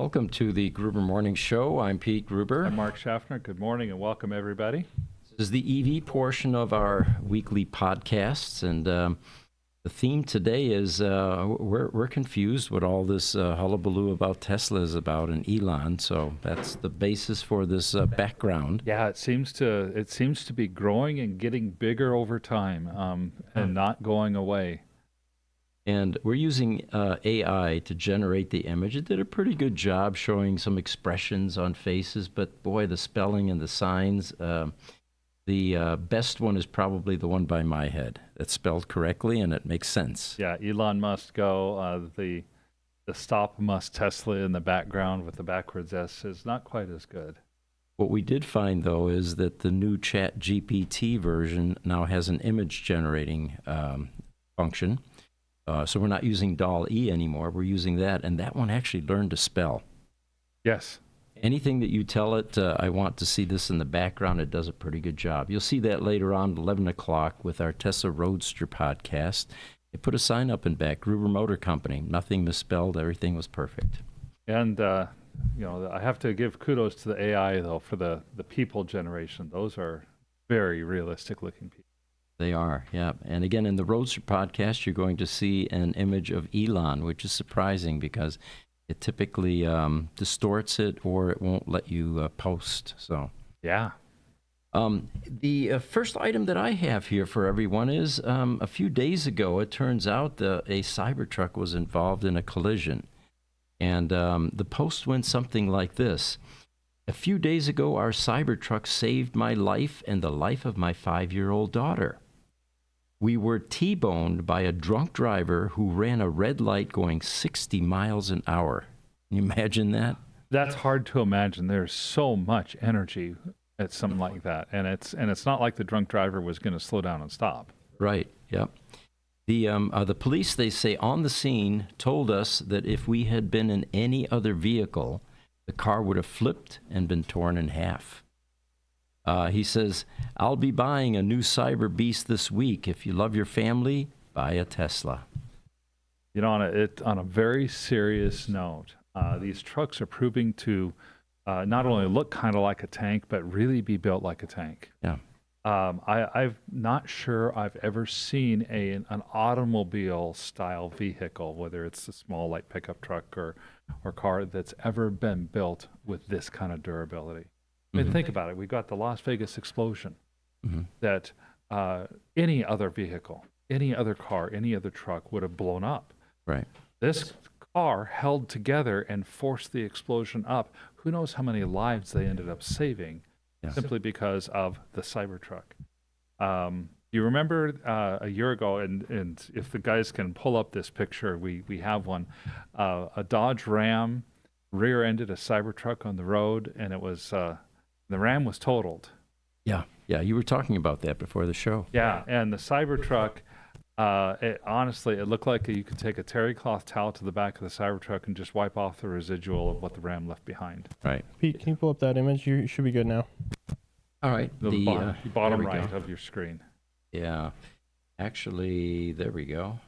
Welcome to the Gruber Morning Show. I'm Pete Gruber. I'm Mark Schaffner. Good morning and welcome, everybody. This is the EV portion of our weekly podcasts, and the theme today is we're confused what all this hullabaloo about Tesla is about and Elon. So that's the basis for this background. Yeah, it seems to be growing and getting bigger over time, and not going away. And we're using AI to generate the image. It did a pretty good job showing some expressions on faces, but boy, the spelling and the signs. The best one is probably the one by my head. It's spelled correctly and it makes sense. Yeah, Elon Musk the stop must Tesla in the background with the backwards S is not quite as good. What we did find, though, is that the new Chat GPT version now has an image generating function. So we're not using DALL-E anymore. We're using that, and that one actually learned to spell. Yes. Anything that you tell it, I want to see this in the background, it does a pretty good job. You'll see that later on at 11 o'clock with our Tesla Roadster podcast. They put a sign up in back, Gruber Motor Company. Nothing misspelled. Everything was perfect. And, I have to give kudos to the AI, though, for the people generation. Those are very realistic-looking people. They are, yeah. And again, in the Roadster podcast, you're going to see an image of Elon, which is surprising because it typically distorts it or it won't let you post. So, yeah. The first item that I have here for everyone is a few days ago, it turns out a Cybertruck was involved in a collision. And the post went something like this. A few days ago, our Cybertruck saved my life and the life of my 5-year-old daughter. We were T-boned by a drunk driver who ran a red light going 60 miles an hour. Can you imagine that? That's hard to imagine. There's so much energy at something like that, and it's not like the drunk driver was going to slow down and stop. Right. Yep. The police, they say, on the scene told us that if we had been in any other vehicle, the car would have flipped and been torn in half. He says, I'll be buying a new Cyber Beast this week. If you love your family, buy a Tesla. You know, on a very serious note, these trucks are proving to not only look kind of like a tank, but really be built like a tank. Yeah. I'm not sure I've ever seen an automobile-style vehicle, whether it's a small light pickup truck or car, that's ever been built with this kind of durability. I mean, think about it. We got the Las Vegas explosion that any other vehicle, any other car, any other truck would have blown up. Right. This car held together and forced the explosion up. Who knows how many lives they ended up saving simply because of the Cybertruck. You remember a year ago, and if the guys can pull up this picture, we have one, a Dodge Ram rear-ended a Cybertruck on the road, and it was... the Ram was totaled. Yeah, you were talking about that before the show. Yeah, and the Cybertruck, honestly, it looked like you could take a terry cloth towel to the back of the Cybertruck and just wipe off the residual of what the Ram left behind. Right. Pete, can you pull up that image? You should be good now. All right. The bottom right of your screen. Yeah. Actually, there we go.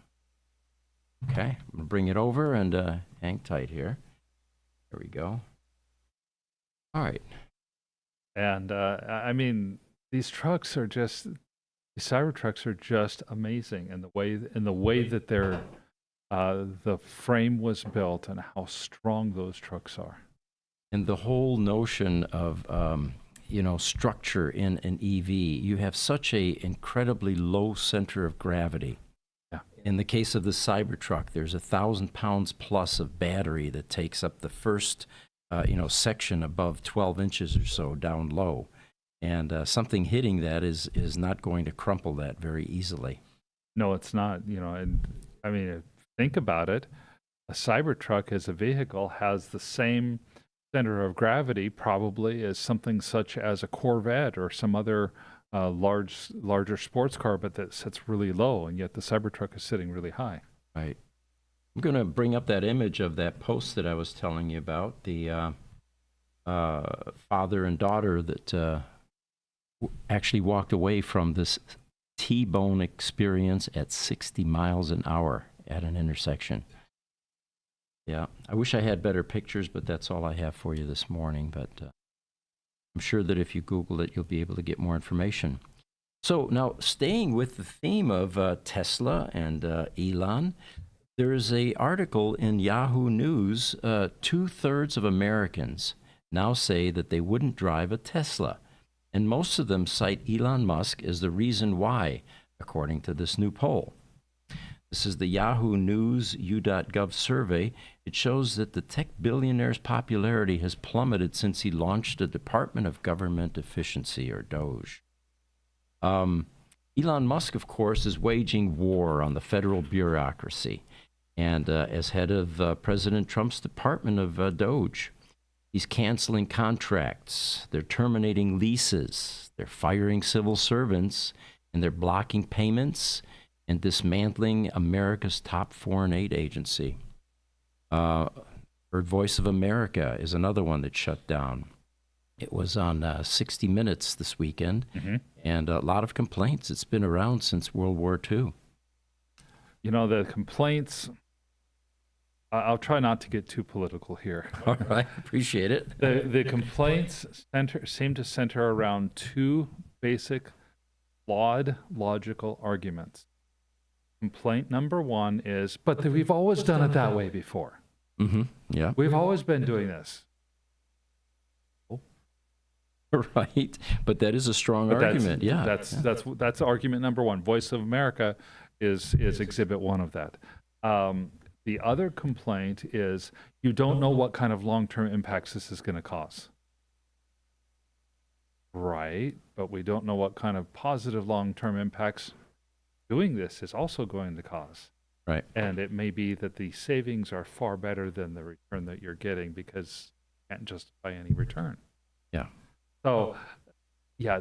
Okay, I'm going to bring it over and hang tight here. There we go. All right. And I mean, these Cybertrucks are just amazing in the way that they're the frame was built and how strong those trucks are. And the whole notion of structure in an EV, you have such a incredibly low center of gravity. Yeah. In the case of the Cybertruck, there's 1,000 pounds plus of battery that takes up the first section above 12 inches or so down low. And something hitting that is not going to crumple that very easily. No, it's not. And I mean, think about it. A Cybertruck as a vehicle has the same center of gravity probably as something such as a Corvette or some other larger sports car, but that sits really low, and yet the Cybertruck is sitting really high. Right. I'm going to bring up that image of that post that I was telling you about, the father and daughter that actually walked away from this T-bone experience at 60 miles an hour at an intersection. Yeah. I wish I had better pictures, but that's all I have for you this morning. But I'm sure that if you Google it, you'll be able to get more information. So now, staying with the theme of Tesla and Elon, there is an article in Yahoo News. 2/3 of Americans now say that they wouldn't drive a Tesla. And most of them cite Elon Musk as the reason why, according to this new poll. This is the Yahoo News U.gov survey. It shows that the tech billionaire's popularity has plummeted since he launched the Department of Government Efficiency, or DOGE. Elon Musk, of course, is waging war on the federal bureaucracy. And as head of President Trump's Department of DOGE, he's canceling contracts, they're terminating leases, they're firing civil servants, and they're blocking payments and dismantling America's top foreign aid agency. Voice of America is another one that shut down. It was on 60 Minutes this weekend, and a lot of complaints. It's been around since World War II. You know, the complaints, I'll try not to get too political here. All right, appreciate it. The complaints seem to center around two basic, flawed, logical arguments. Complaint number one is, but we've always done it that way before. Yeah. We've always been doing this. Right, but that is a strong argument. That's argument number one. Voice of America is exhibit one of that. The other complaint is you don't know what kind of long-term impacts this is going to cause. Right, but we don't know what kind of positive long-term impacts doing this is also going to cause. Right. And it may be that the savings are far better than the return that you're getting because you can't justify any return. Yeah. So, yeah,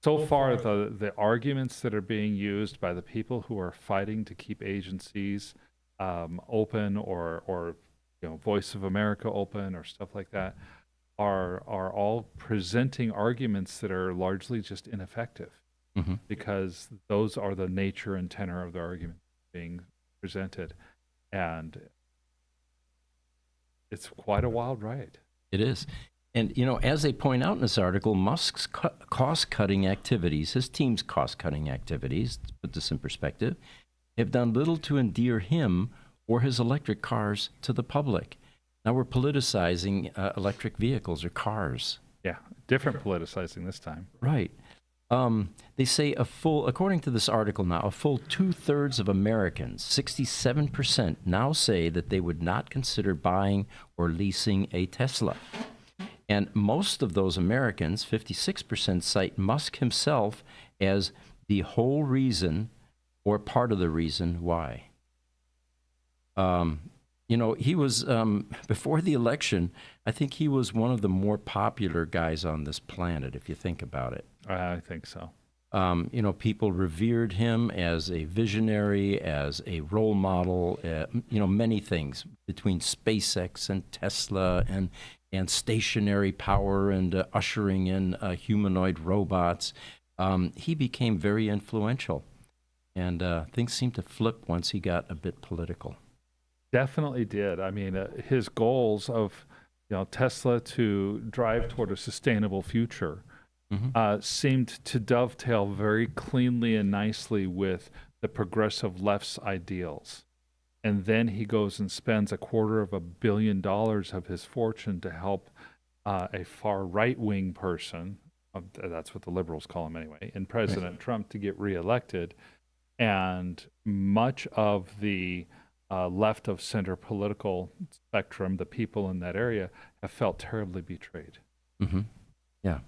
so far the arguments that are being used by the people who are fighting to keep agencies open or Voice of America open or stuff like that are all presenting arguments that are largely just ineffective because those are the nature and tenor of the argument being presented, and it's quite a wild ride. It is. And, as they point out in this article, Musk's cost-cutting activities, his team's cost-cutting activities, to put this in perspective, have done little to endear him or his electric cars to the public. Now we're politicizing electric vehicles or cars. Yeah, different politicizing this time. Right. They say according to this article now, a full 2/3 of Americans, 67%, now say that they would not consider buying or leasing a Tesla. And most of those Americans, 56%, cite Musk himself as the whole reason or part of the reason why. He was, before the election, I think he was one of the more popular guys on this planet, if you think about it. I think so. People revered him as a visionary, as a role model, many things between SpaceX and Tesla and stationary power and ushering in humanoid robots. He became very influential, and things seemed to flip once he got a bit political. Definitely did. I mean, his goals of Tesla to drive toward a sustainable future seemed to dovetail very cleanly and nicely with the progressive left's ideals. And then he goes and spends $250 million of his fortune to help a far right-wing person, that's what the liberals call him anyway, in President Trump to get reelected. And much of the left of center political spectrum, the people in that area, have felt terribly betrayed. Yeah.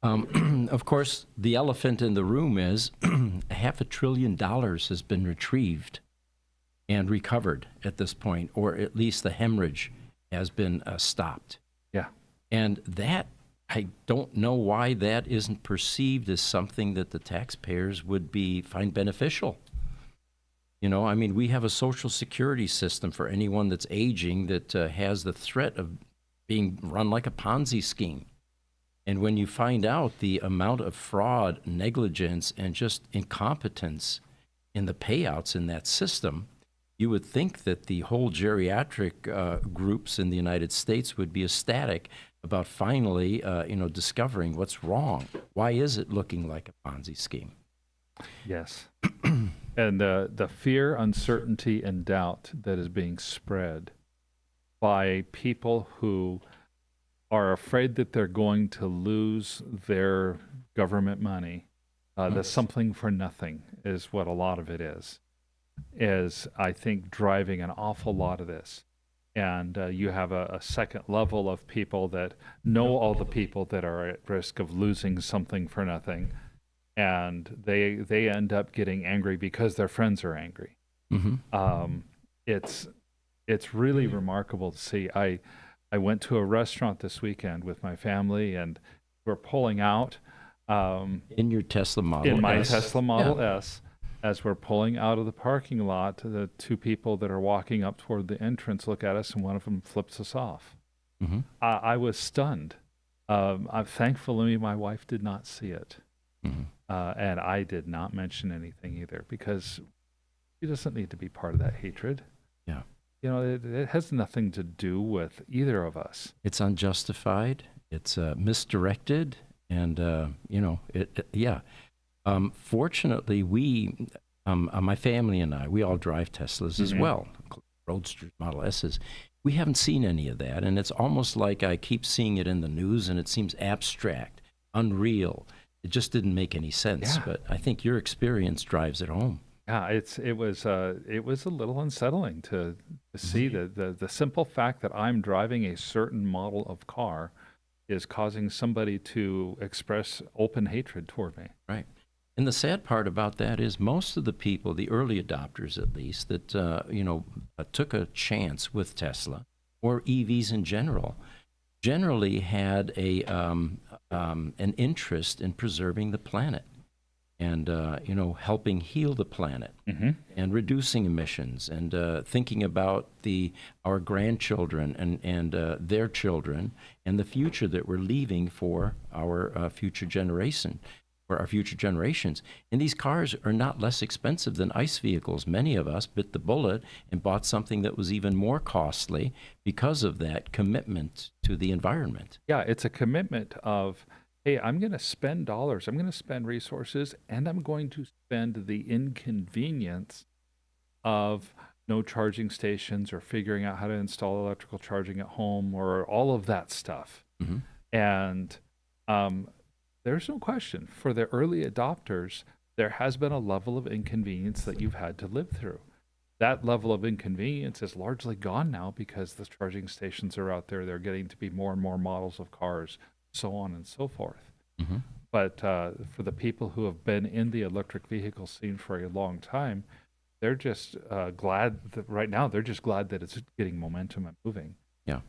Of course, the elephant in the room is $500 billion has been retrieved and recovered at this point, or at least the hemorrhage has been stopped. Yeah. And that, I don't know why that isn't perceived as something that the taxpayers would find beneficial. We have a social security system for anyone that's aging that has the threat of being run like a Ponzi scheme. And when you find out the amount of fraud, negligence, and just incompetence in the payouts in that system, you would think that the whole geriatric groups in the United States would be ecstatic about finally, discovering what's wrong. Why is it looking like a Ponzi scheme? Yes. And the fear, uncertainty, and doubt that is being spread by people who are afraid that they're going to lose their government money, the something for nothing is what a lot of it is I think driving an awful lot of this. And you have a second level of people that know all the people that are at risk of losing something for nothing, and they end up getting angry because their friends are angry. It's really remarkable to see. I went to a restaurant this weekend with my family, and we're pulling out in your Tesla Model in my S. Tesla Model S. As we're pulling out of the parking lot, the two people that are walking up toward the entrance look at us, and one of them flips us off. I was stunned. Thankfully, my wife did not see it. And I did not mention anything either, because she doesn't need to be part of that hatred. Yeah. It has nothing to do with either of us. It's unjustified. It's misdirected. And, fortunately, we, my family and I, we all drive Teslas as well, Roadsters, Model S's. We haven't seen any of that. And it's almost like I keep seeing it in the news, and it seems abstract, unreal. It just didn't make any sense. Yeah. But I think your experience drives it home. Yeah, it was a little unsettling to see the simple fact that I'm driving a certain model of car is causing somebody to express open hatred toward me. Right. And the sad part about that is most of the people, the early adopters at least, that took a chance with Tesla or EVs in general, generally had an interest in preserving the planet and helping heal the planet and reducing emissions and thinking about our grandchildren and their children and the future that we're leaving for our future generation. For our future generations. And these cars are not less expensive than ICE vehicles. Many of us bit the bullet and bought something that was even more costly because of that commitment to the environment. Yeah, it's a commitment of, hey, I'm going to spend dollars, I'm going to spend resources, and I'm going to spend the inconvenience of no charging stations or figuring out how to install electrical charging at home or all of that stuff. And there's no question, for the early adopters, there has been a level of inconvenience that you've had to live through. That level of inconvenience is largely gone now because the charging stations are out there. They're getting to be more and more models of cars, so on and so forth. But for the people who have been in the electric vehicle scene for a long time, they're just glad that right now, they're just glad that it's getting momentum and moving. Yeah.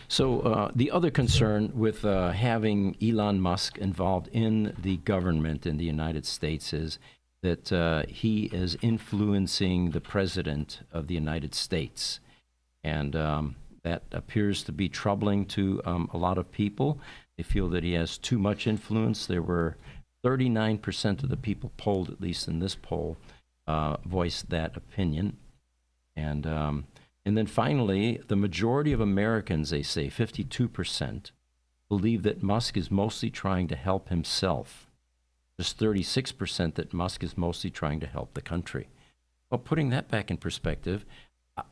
So the other concern with having Elon Musk involved in the government in the United States is that he is influencing the president of the United States. And that appears to be troubling to a lot of people. They feel that he has too much influence. There were 39% of the people polled, at least in this poll, voiced that opinion. And then finally, the majority of Americans, they say, 52%, believe that Musk is mostly trying to help himself. Just 36% that Musk is mostly trying to help the country. Well, putting that back in perspective,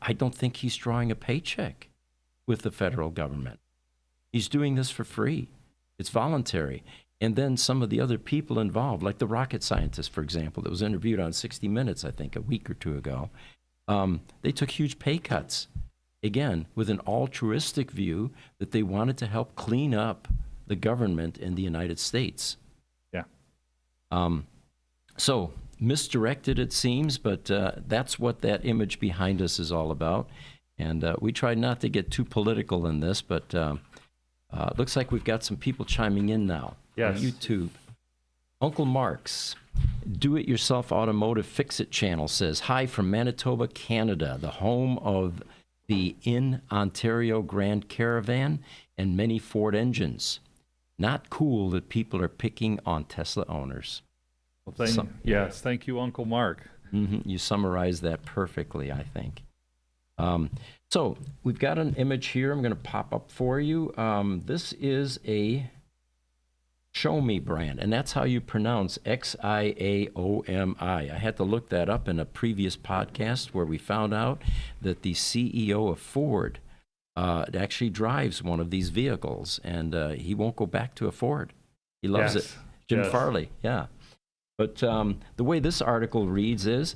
I don't think he's drawing a paycheck with the federal government. He's doing this for free. It's voluntary. And then some of the other people involved, like the rocket scientist, for example, that was interviewed on 60 Minutes, I think, a week or two ago, they took huge pay cuts, again, with an altruistic view that they wanted to help clean up the government in the United States. Yeah. So misdirected, it seems, but that's what that image behind us is all about. And we tried not to get too political in this, but it looks like we've got some people chiming in now on YouTube. Uncle Mark's Do-It-Yourself Automotive Fix-It channel says, "Hi from Manitoba, Canada, the home of the in Ontario Grand Caravan and many Ford engines. Not cool that people are picking on Tesla owners." Well, thank you, Uncle Mark. You summarized that perfectly, I think. So we've got an image here I'm going to pop up for you. This is a Xiaomi brand, and that's how you pronounce Xiaomi. I had to look that up in a previous podcast where we found out that the CEO of Ford actually drives one of these vehicles, and he won't go back to a Ford. He loves it. Jim Farley, yeah. But the way this article reads is,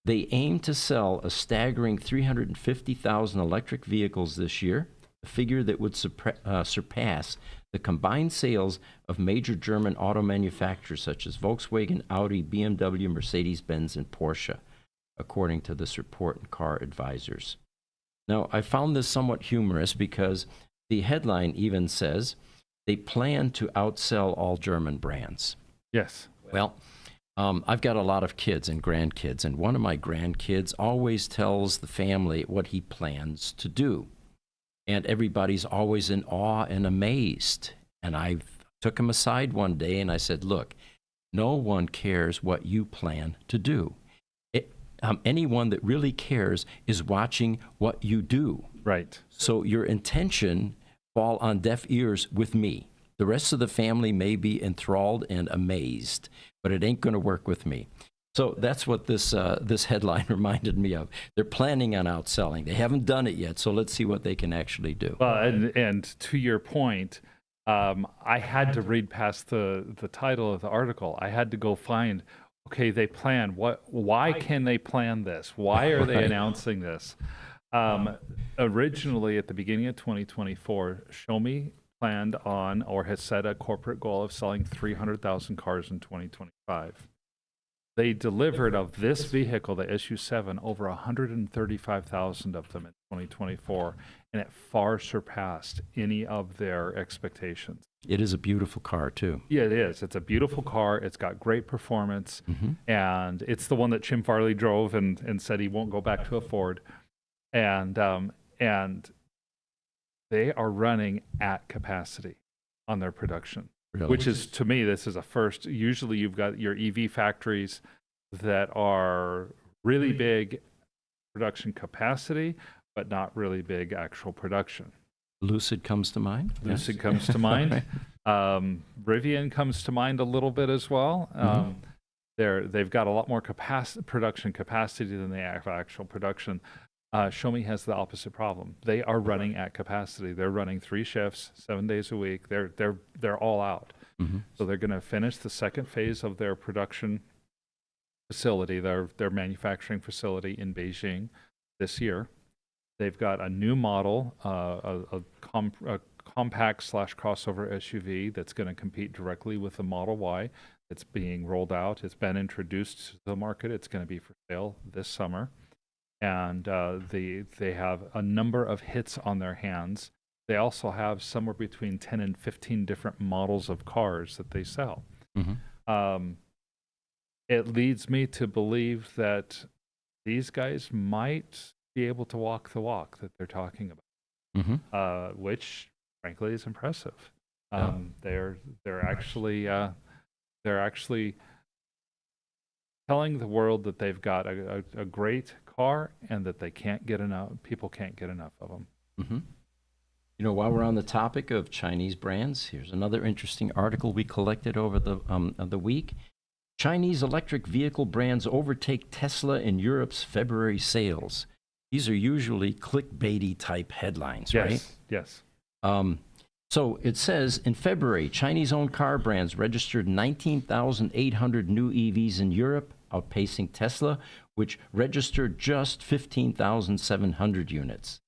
they aim to sell a staggering 350,000 electric vehicles this year, a figure that would surpass the combined sales of major German auto manufacturers such as Volkswagen, Audi, BMW, Mercedes-Benz, and Porsche, according to this report in Car Advisors. Now, I found this somewhat humorous because the headline even says, they plan to outsell all German brands. Yes. Well, I've got a lot of kids and grandkids, and one of my grandkids always tells the family what he plans to do. And everybody's always in awe and amazed. And I took him aside one day and I said, look, no one cares what you plan to do. Anyone that really cares is watching what you do. Right. So your intention fall on deaf ears with me. The rest of the family may be enthralled and amazed, but it ain't going to work with me. So that's what this headline reminded me of. They're planning on outselling. They haven't done it yet, so let's see what they can actually do. And to your point, I had to read past the title of the article. I had to go find, okay, they plan. Why can they plan this? Why are they announcing this? Originally, at the beginning of 2024, Xiaomi planned on or has set a corporate goal of selling 300,000 cars in 2025. They delivered of this vehicle, the SU7, over 135,000 of them in 2024, and it far surpassed any of their expectations. It is a beautiful car, too. Yeah, it is. It's a beautiful car. It's got great performance, and it's the one that Jim Farley drove and said he won't go back to a Ford. And they are running at capacity on their production. Really? Which is, to me, this is a first. Usually you've got your EV factories that are really big production capacity, but not really big actual production. Lucid comes to mind. Lucid comes to mind. Rivian comes to mind a little bit as well. They've got a lot more production capacity than they have actual production. Xiaomi has the opposite problem. They are running at capacity. They're running 3 shifts, 7 days a week. They're all out. So they're going to finish the second phase of their production facility, their manufacturing facility in Beijing this year. They've got a new model, a compact/crossover SUV that's going to compete directly with the Model Y. It's being rolled out. It's been introduced to the market. It's going to be for sale this summer. And they have a number of hits on their hands. They also have somewhere between 10 and 15 different models of cars that they sell. It leads me to believe that these guys might be able to walk the walk that they're talking about, which frankly is impressive. They're actually telling the world that they've got a great car and that they can't get enough. People can't get enough of them. You know, while we're on the topic of Chinese brands, here's another interesting article we collected over the week. Chinese electric vehicle brands overtake Tesla in Europe's February sales. These are usually clickbaity type headlines, right? Yes. So it says, in February, Chinese-owned car brands registered 19,800 new EVs in Europe, outpacing Tesla, which registered just 15,700 units.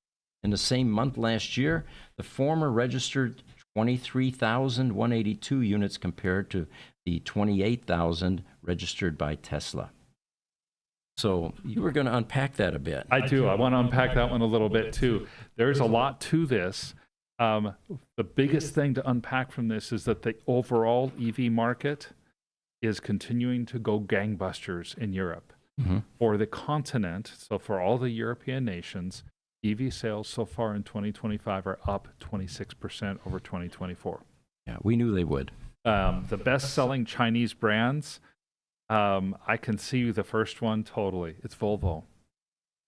In the same month last year, the former registered 23,182 units compared to the 28,000 registered by Tesla. So you were going to unpack that a bit. I do. I want to unpack that one a little bit too. There's a lot to this. The biggest thing to unpack from this is that the overall EV market is continuing to go gangbusters in Europe. For the continent, so for all the European nations, EV sales so far in 2025 are up 26% over 2024. Yeah, we knew they would. The best-selling Chinese brands I can see the first one totally. It's Volvo.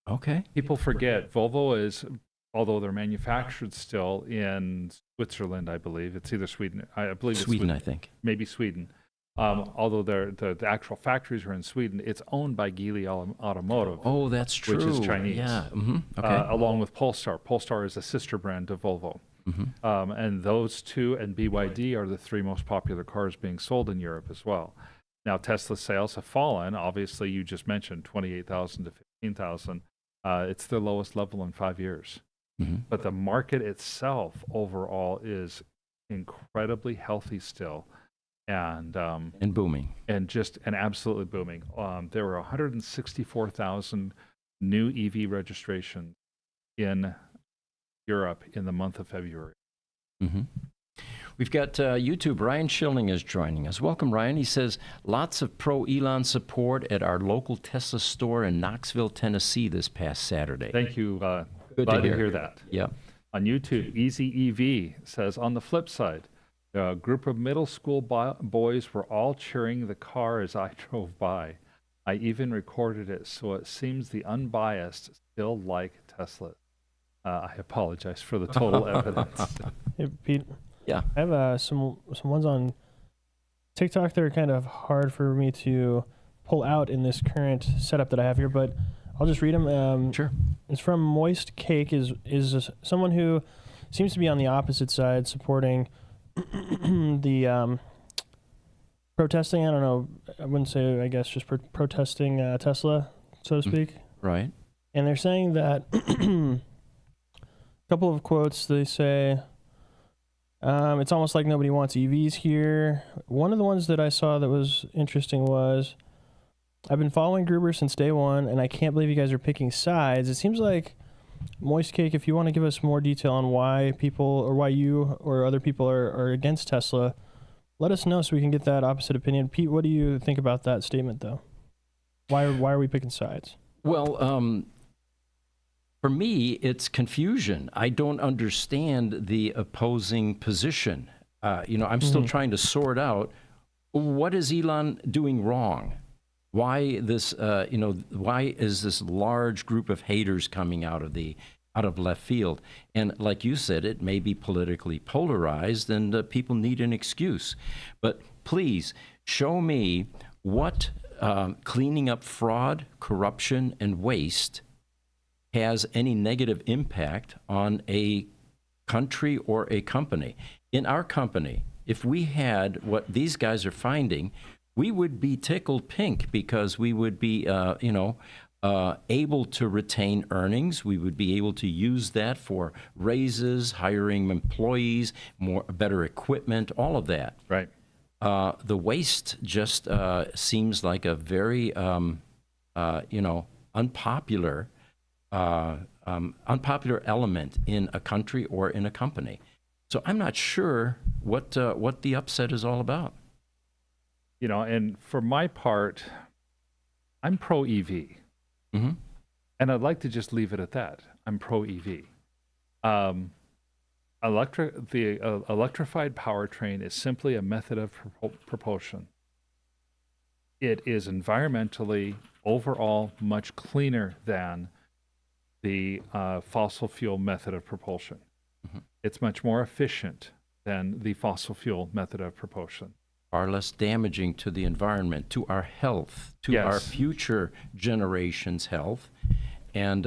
Okay. People forget Volvo is, although they're manufactured still in Switzerland, I believe. It's either Sweden. I believe it's Sweden, Sweden. I think. Maybe Sweden. Although the actual factories are in Sweden, it's owned by Geely Automotive, Oh, that's true. which is Chinese. Yeah. Okay. Along with Polestar. Polestar is a sister brand of Volvo. And those two and BYD are the three most popular cars being sold in Europe as well. Now, Tesla sales have fallen. Obviously, you just mentioned 28,000 to 15,000. It's their lowest level in 5 years. But the market itself overall is incredibly healthy still. And booming. and absolutely booming. There were 164,000 new EV registrations in Europe in the month of February. We've got YouTube. Ryan Schilling is joining us. Welcome, Ryan. He says, lots of pro-Elon support at our local Tesla store in Knoxville, Tennessee this past Saturday. Thank you. Good Glad to to hear that. Yeah. On YouTube, Easy EV says, on the flip side, a group of middle school boys were all cheering the car as I drove by. I even recorded it, so it seems the unbiased still like Tesla. I apologize for the total evidence. Hey, Pete. Yeah. I have some ones on TikTok that are kind of hard for me to pull out in this current setup that I have here, but I'll just read them. Sure. It's from Moist Cake, is someone who seems to be on the opposite side, supporting the protesting. I don't know. I wouldn't say. I guess just protesting Tesla, so to speak. Right. And they're saying that a couple of quotes. They say, it's almost like nobody wants EVs here. One of the ones that I saw that was interesting was, I've been following Gruber since day one, and I can't believe you guys are picking sides. It seems like, Moist Cake, if you want to give us more detail on why people, or why you or other people are against Tesla, let us know so we can get that opposite opinion. Pete, what do you think about that statement, though? Why are we picking sides? Well, for me, it's confusion. I don't understand the opposing position. I'm still trying to sort out, what is Elon doing wrong? Why this? Why is this large group of haters coming out of left field? And like you said, it may be politically polarized, and people need an excuse. But please show me what cleaning up fraud, corruption, and waste has any negative impact on a country or a company. In our company, if we had what these guys are finding, we would be tickled pink, because we would be, able to retain earnings. We would be able to use that for raises, hiring employees, better equipment, all of that. Right. The waste just seems like a very, unpopular element in a country or in a company. So I'm not sure what the upset is all about. And for my part, I'm pro EV. And I'd like to just leave it at that. I'm pro EV. The electrified powertrain is simply a method of propulsion. It is environmentally, overall, much cleaner than the fossil fuel method of propulsion. It's much more efficient than the fossil fuel method of propulsion. Far less damaging to the environment, to our health, to our future generations' health, and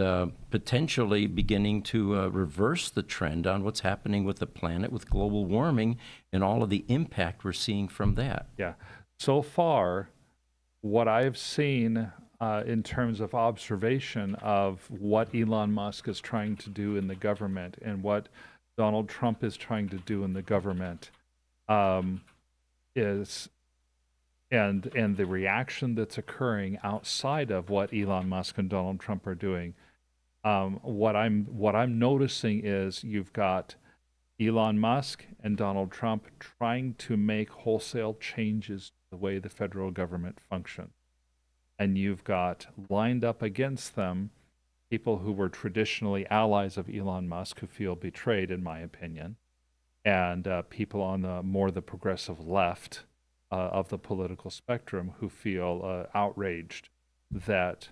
potentially beginning to reverse the trend on what's happening with the planet, with global warming, and all of the impact we're seeing from that. Yeah. So far, what I've seen in terms of observation of what Elon Musk is trying to do in the government and what Donald Trump is trying to do in the government, is and the reaction that's occurring outside of what Elon Musk and Donald Trump are doing. What I'm noticing is you've got Elon Musk and Donald Trump trying to make wholesale changes to the way the federal government functions. And you've got lined up against them people who were traditionally allies of Elon Musk who feel betrayed, in my opinion, and people on the progressive left of the political spectrum who feel outraged that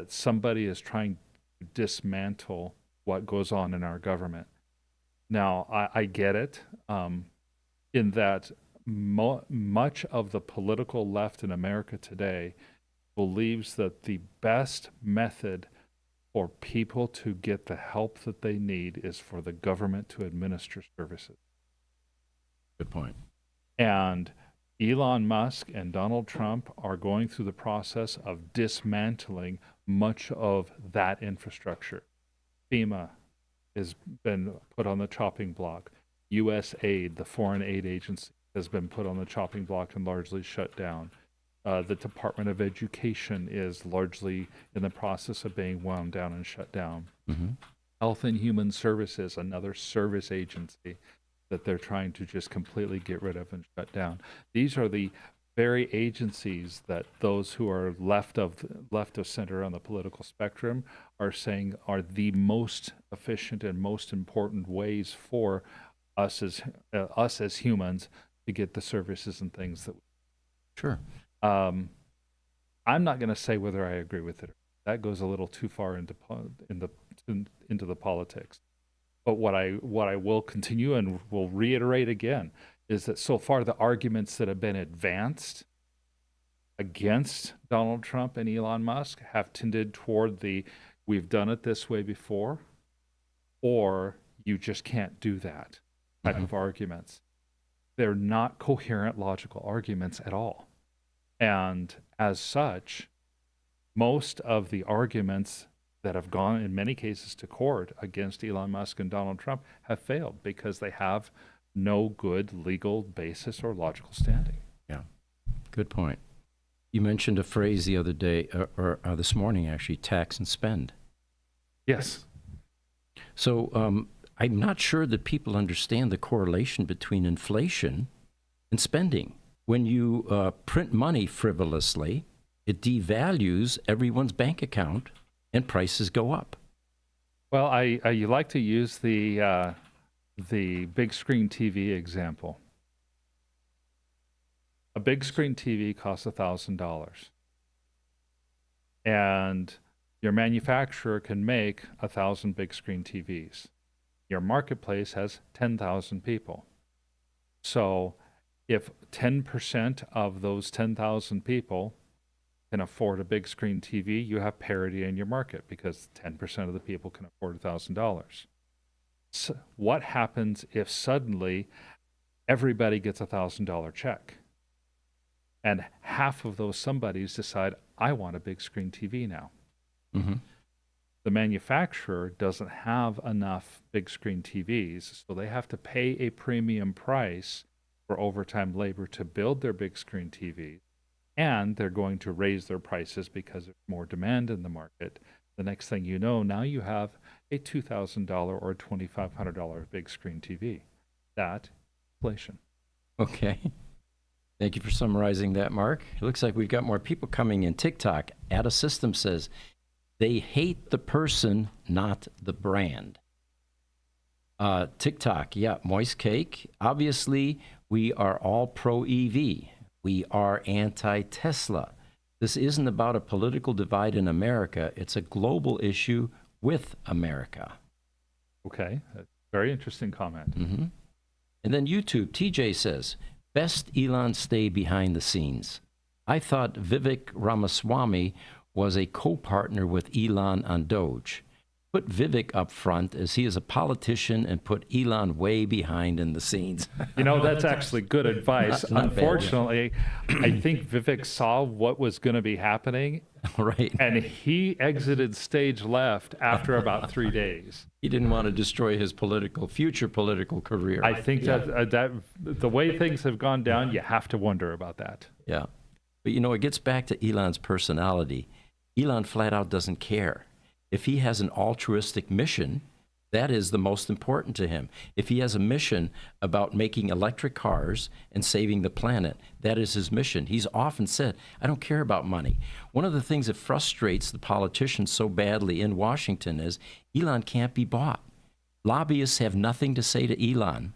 somebody is trying to dismantle what goes on in our government. Now, I get it, in that much of the political left in America today believes that the best method for people to get the help that they need is for the government to administer services. Good point. And Elon Musk and Donald Trump are going through the process of dismantling much of that infrastructure. FEMA has been put on the chopping block. USAID, the foreign aid agency, has been put on the chopping block and largely shut down. The Department of Education is largely in the process of being wound down and shut down. Mm-hmm. Health and Human Services, another service agency that they're trying to just completely get rid of and shut down. These are the very agencies that those who are left of center on the political spectrum are saying are the most efficient and most important ways for us as humans to get the services and things that. Sure. I'm not going to say whether I agree with it. That goes a little too far into the politics. But what I will continue and will reiterate again is that so far the arguments that have been advanced against Donald Trump and Elon Musk have tended toward the we've done it this way before, or you just can't do that type of arguments. They're not coherent, logical arguments at all. And as such, most of the arguments that have gone in many cases to court against Elon Musk and Donald Trump have failed because they have no good legal basis or logical standing. Yeah, good point. You mentioned a phrase the other day, or this morning actually, tax and spend. Yes. So I'm not sure that people understand the correlation between inflation and spending. When you print money frivolously, it devalues everyone's bank account and prices go up. Well, I you like to use the big screen TV example. A big screen TV costs $1,000, and your manufacturer can make 1,000 big screen TVs. Your marketplace has 10,000 people. So if 10% of those 10,000 people can afford a big screen TV, you have parity in your market because 10% of the people can afford $1,000. So what happens if suddenly everybody gets a $1,000 check and half of those somebodies decide, I want a big screen TV now? Mm-hmm. The manufacturer doesn't have enough big screen TVs, so they have to pay a premium price for overtime labor to build their big screen TVs, and they're going to raise their prices because there's more demand in the market. The next thing you know, now you have a $2,000 or $2,500 big screen TV. That inflation. Okay. Thank you for summarizing that, Mark. It looks like we've got more people coming in. TikTok, Add a System says, they hate the person, not the brand. TikTok, yeah, Moist Cake. Obviously, we are all pro-EV. We are anti-Tesla. This isn't about a political divide in America. It's a global issue with America. Okay, very interesting comment. Mm-hmm. And then YouTube, TJ says, best Elon stay behind the scenes. I thought Vivek Ramaswamy was a co-partner with Elon on Doge. Put Vivek up front as he is a politician and put Elon way behind in the scenes. You know, that's actually good advice. Not Unfortunately, I think Vivek saw what was going to be happening. Right. And he exited stage left after about 3 days. He didn't want to destroy his future political career. I think that the way things have gone down, you have to wonder about that. Yeah. But, you know, it gets back to Elon's personality. Elon flat out doesn't care. If he has an altruistic mission, that is the most important to him. If he has a mission about making electric cars and saving the planet, that is his mission. He's often said, I don't care about money. One of the things that frustrates the politicians so badly in Washington is Elon can't be bought. Lobbyists have nothing to say to Elon.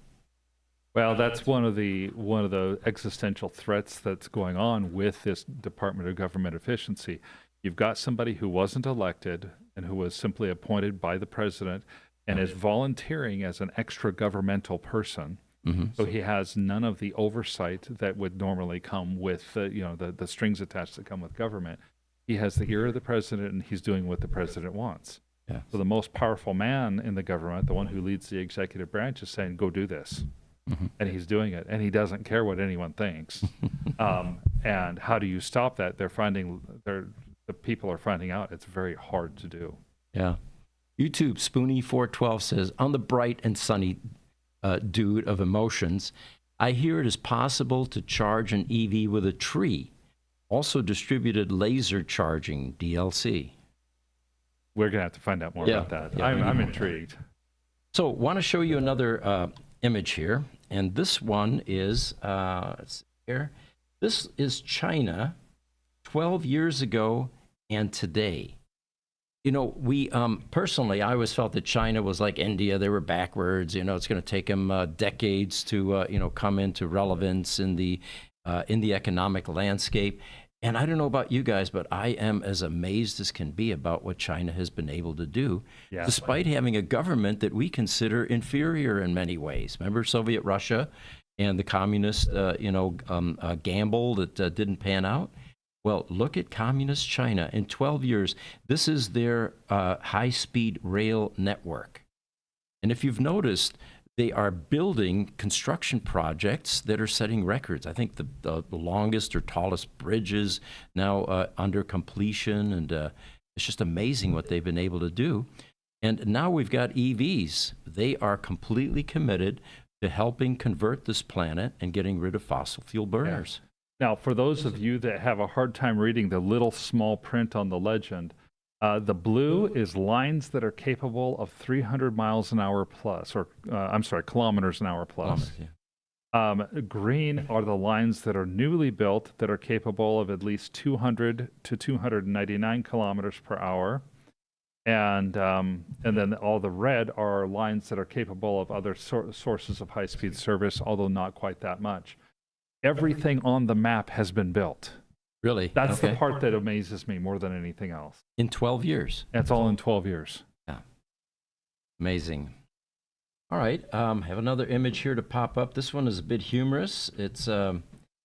Well, that's one of the existential threats that's going on with this Department of Government Efficiency. You've got somebody who wasn't elected and who was simply appointed by the president and is volunteering as an extra governmental person. So he has none of the oversight that would normally come with the strings attached that come with government. He has the ear of the president, and he's doing what the president wants. Yeah. So the most powerful man in the government, the one who leads the executive branch, is saying, "Go do this," and he's doing it, and he doesn't care what anyone thinks. And how do you stop that? The people are finding out it's very hard to do. Yeah. YouTube Spoonie412 says, on the bright and sunny dude of emotions, I hear it is possible to charge an EV with a tree. Also distributed laser charging, DLC. We're going to have to find out more about that. Yeah, I'm intrigued. So want to show you another image here. And this one is, let's see here. This is China 12 years ago and today. You know, we personally, I always felt that China was like India. They were backwards. You know, it's going to take them decades to, come into relevance in the economic landscape. And I don't know about you guys, but I am as amazed as can be about what China has been able to do, despite having a government that we consider inferior in many ways. Remember Soviet Russia and the communist, gamble that didn't pan out? Well, look at communist China. In 12 years, this is their high-speed rail network. And if you've noticed, they are building construction projects that are setting records. I think the longest or tallest bridges now under completion, and it's just amazing what they've been able to do. And now we've got EVs. They are completely committed to helping convert this planet and getting rid of fossil fuel burners. Yeah. Now, for those of you that have a hard time reading the little small print on the legend, the blue is lines that are capable of 300 miles an hour plus, or kilometers an hour plus. Green are the lines that are newly built that are capable of at least 200 to 299 kilometers per hour. And then all the red are lines that are capable of other sources of high-speed service, although not quite that much. Everything on the map has been built. Really? That's the part that amazes me more than anything else. In 12 years? That's all in 12 years. Yeah. Amazing. All right. Have another image here to pop up. This one is a bit humorous. It's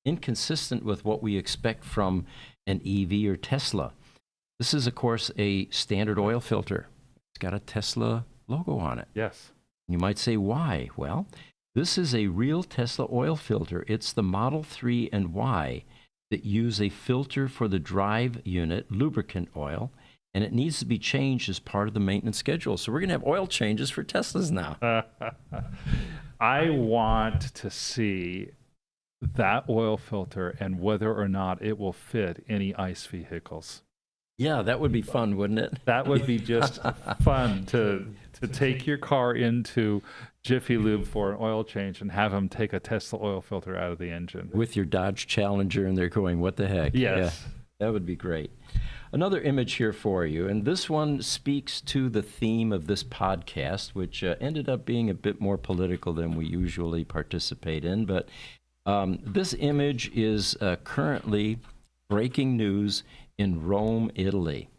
inconsistent with what we expect from an EV or Tesla. This is, of course, a standard oil filter. It's got a Tesla logo on it. Yes. You might say, why? Well, this is a real Tesla oil filter. It's the Model 3 and Y that use a filter for the drive unit lubricant oil, and it needs to be changed as part of the maintenance schedule. So we're going to have oil changes for Teslas now. I want to see that oil filter and whether or not it will fit any ICE vehicles. Yeah, that would be fun, wouldn't it? That would be just fun to take your car into Jiffy Lube for an oil change and have them take a Tesla oil filter out of the engine. With your Dodge Challenger, and they're going, what the heck? Yes. Yeah, that would be great. Another image here for you, and this one speaks to the theme of this podcast, which ended up being a bit more political than we usually participate in. But this image is currently breaking news in Rome, Italy.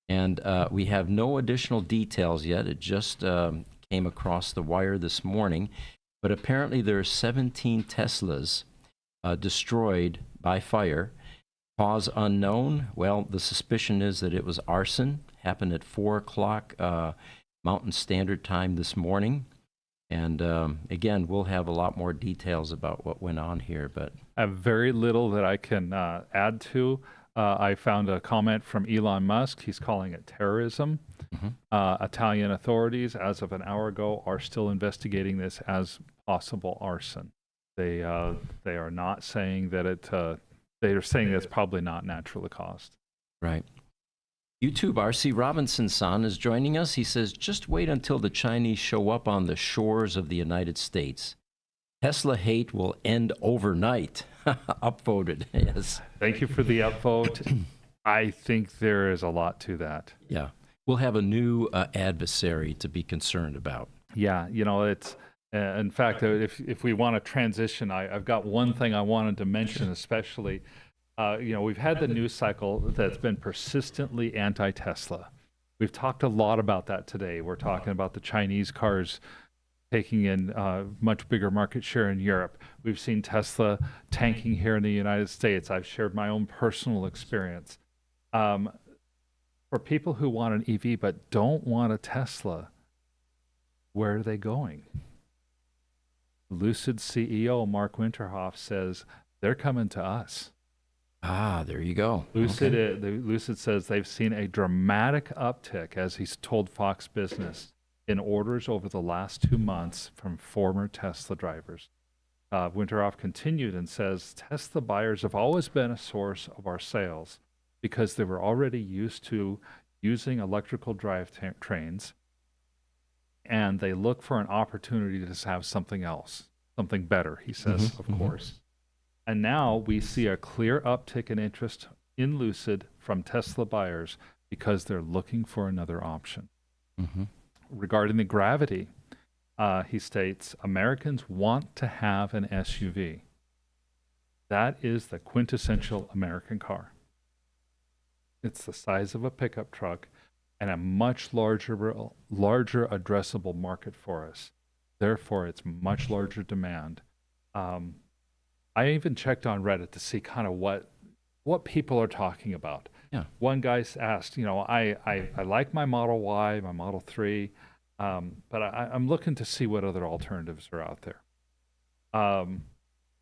And we have no additional details yet. It just came across the wire this morning. But apparently there are 17 Teslas destroyed by fire. Cause unknown. Well, the suspicion is that it was arson. Happened at 4 o'clock Mountain Standard Time this morning. And again, we'll have a lot more details about what went on here. But I have very little that I can add to. I found a comment from Elon Musk. He's calling it terrorism. Italian authorities, as of an hour ago, are still investigating this as possible arson. They are not saying that it. They are saying that it's probably not naturally caused. Right. YouTube RC Robinson-san is joining us. He says, just wait until the Chinese show up on the shores of the United States. Tesla hate will end overnight. Upvoted, yes. Thank you for the upvote. I think there is a lot to that. Yeah. We'll have a new adversary to be concerned about. Yeah, it's In fact, if we want to transition, I've got one thing I wanted to mention, especially. We've had the news cycle that's been persistently anti-Tesla. We've talked a lot about that today. We're talking about the Chinese cars taking in much bigger market share in Europe. We've seen Tesla tanking here in the United States. I've shared my own personal experience. For people who want an EV but don't want a Tesla, where are they going? Lucid CEO Mark Winterhoff says they're coming to us. Ah, there you go. Lucid says they've seen a dramatic uptick, as he's told Fox Business, in orders over the last 2 months from former Tesla drivers. Winterhoff continued and says Tesla buyers have always been a source of our sales because they were already used to using electrical drive trains, and they look for an opportunity to have something else, something better, he says, of course. And now we see a clear uptick in interest in Lucid from Tesla buyers because they're looking for another option. Regarding the Gravity, he states, Americans want to have an SUV. That is the quintessential American car. It's the size of a pickup truck and a much larger addressable market for us. Therefore, it's much larger demand. I even checked on Reddit to see kind of what people are talking about. Yeah. One guy asked, I like my Model Y, my Model 3, but I'm looking to see what other alternatives are out there.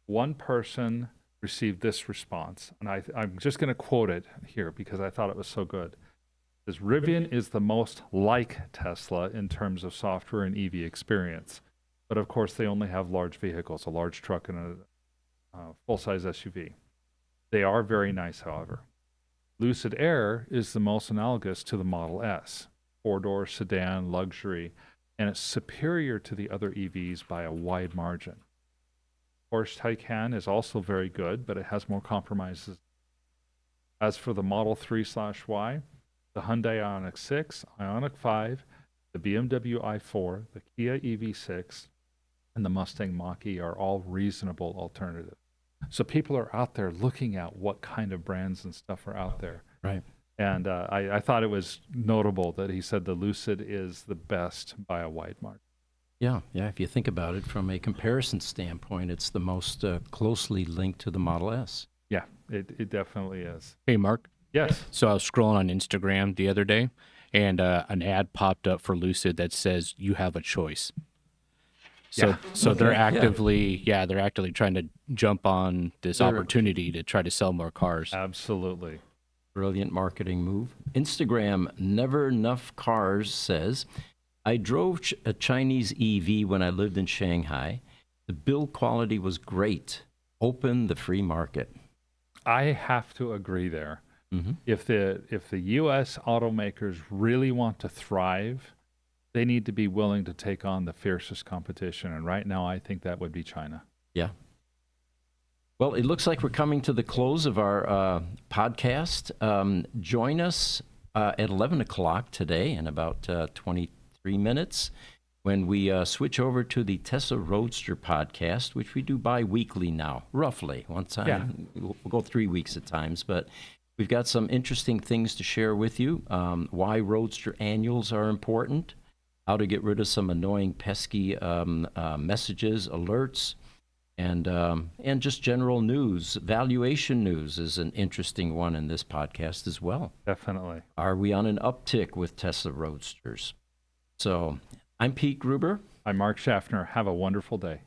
One person received this response, and I'm just going to quote it here because I thought it was so good. It says, Rivian is the most like Tesla in terms of software and EV experience, but of course they only have large vehicles, a large truck and a full-size SUV. They are very nice, however. Lucid Air is the most analogous to the Model S, four-door sedan, luxury, and it's superior to the other EVs by a wide margin. Porsche Taycan is also very good, but it has more compromises. As for the Model 3/Y, the Hyundai Ioniq 6, Ioniq 5, the BMW i4, the Kia EV6, and the Mustang Mach-E are all reasonable alternatives. So people are out there looking at what kind of brands and stuff are out there. Right. And I thought it was notable that he said the Lucid is the best by a wide margin. Yeah. If you think about it from a comparison standpoint, it's the most closely linked to the Model S. Yeah, it definitely is. Hey, Mark. Yes. So I was scrolling on Instagram the other day, and an ad popped up for Lucid that says you have a choice. So they're actively trying to jump on this opportunity to try to sell more cars. Absolutely. Brilliant marketing move. Instagram Never Enough Cars says, I drove a Chinese EV when I lived in Shanghai. The build quality was great. Open the free market. I have to agree there. If the U.S. automakers really want to thrive, they need to be willing to take on the fiercest competition. And right now, I think that would be China. Yeah. Well, it looks like we're coming to the close of our podcast. Join us at 11 o'clock today in about 23 minutes when we switch over to the Tesla Roadster podcast, which we do bi-weekly now, roughly. One time. Yeah. We'll go 3 weeks at times, but we've got some interesting things to share with you. Why Roadster annuals are important, how to get rid of some annoying, pesky messages, alerts, and just general news. Valuation news is an interesting one in this podcast as well. Definitely. Are we on an uptick with Tesla Roadsters? So I'm Pete Gruber. I'm Mark Schaffner. Have a wonderful day.